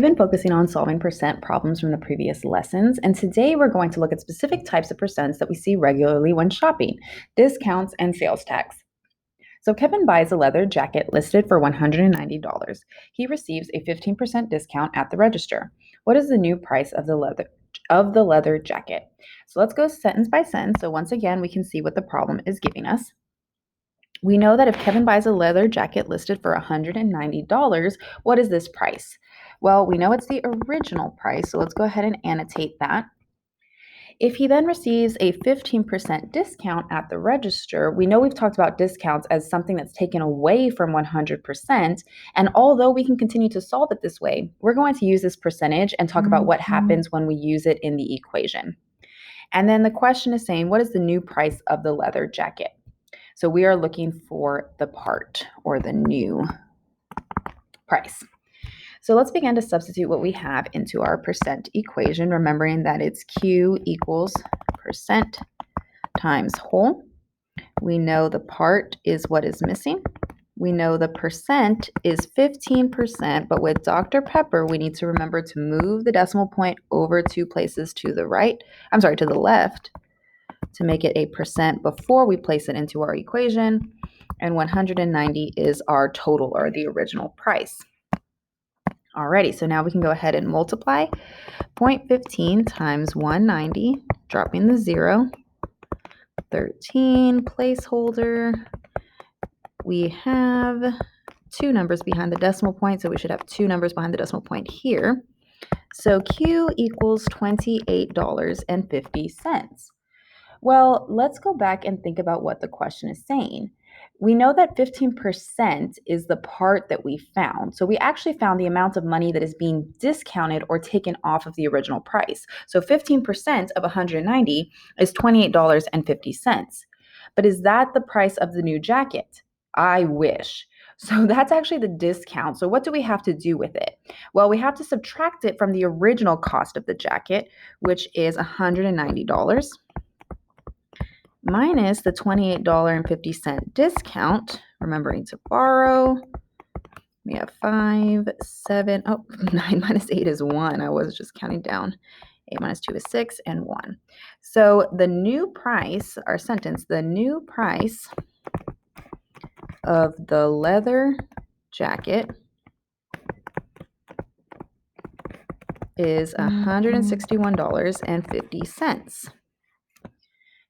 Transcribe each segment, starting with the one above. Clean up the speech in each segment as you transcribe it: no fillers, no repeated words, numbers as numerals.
We've been focusing on solving percent problems from the previous lessons, and today we're going to look at specific types of percents that we see regularly when shopping, discounts and sales tax. So Kevin buys a leather jacket listed for $190. He receives a 15% discount at the register. What is the new price of the leather jacket? So let's go sentence by sentence. So once again, we can see what the problem is giving us. We know that if Kevin buys a leather jacket listed for $190, what is this price? Well, we know it's the original price, so let's go ahead and annotate that. If he then receives a 15% discount at the register, we know we've talked about discounts as something that's taken away from 100%. And although we can continue to solve it this way, we're going to use this percentage and talk about what happens when we use it in the equation. And then the question is saying, what is the new price of the leather jacket? So we are looking for the part or the new price. So let's begin to substitute what we have into our percent equation, remembering that it's Q equals percent times whole. We know the part is what is missing. We know the percent is 15%, but with Dr. Pepper, we need to remember to move the decimal point over 2 places to the left, to make it a percent before we place it into our equation. And 190 is our total or the original price. Alrighty, so now we can go ahead and multiply 0.15 times 190, dropping the 0, 13 placeholder. We have 2 numbers behind the decimal point, so we should have 2 numbers behind the decimal point here. So Q equals $28.50. Well, let's go back and think about what the question is saying. We know that 15% is the part that we found. So we actually found the amount of money that is being discounted or taken off of the original price. So 15% of 190 is $28.50. But is that the price of the new jacket? I wish. So that's actually the discount. So what do we have to do with it? Well, we have to subtract it from the original cost of the jacket, which is $190. Minus the $28.50 discount, remembering to borrow. We have 5, 7, 9 minus 8 is 1. I was just counting down. 8 minus 2 is 6, and 1. So the new price, our sentence, the new price of the leather jacket is $161.50.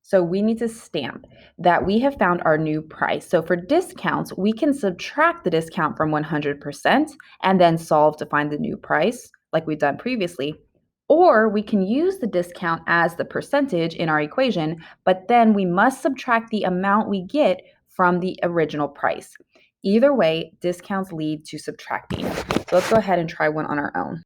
So we need to stamp that we have found our new price. So for discounts, we can subtract the discount from 100% and then solve to find the new price like we've done previously. Or we can use the discount as the percentage in our equation, but then we must subtract the amount we get from the original price. Either way, discounts lead to subtracting. So let's go ahead and try one on our own.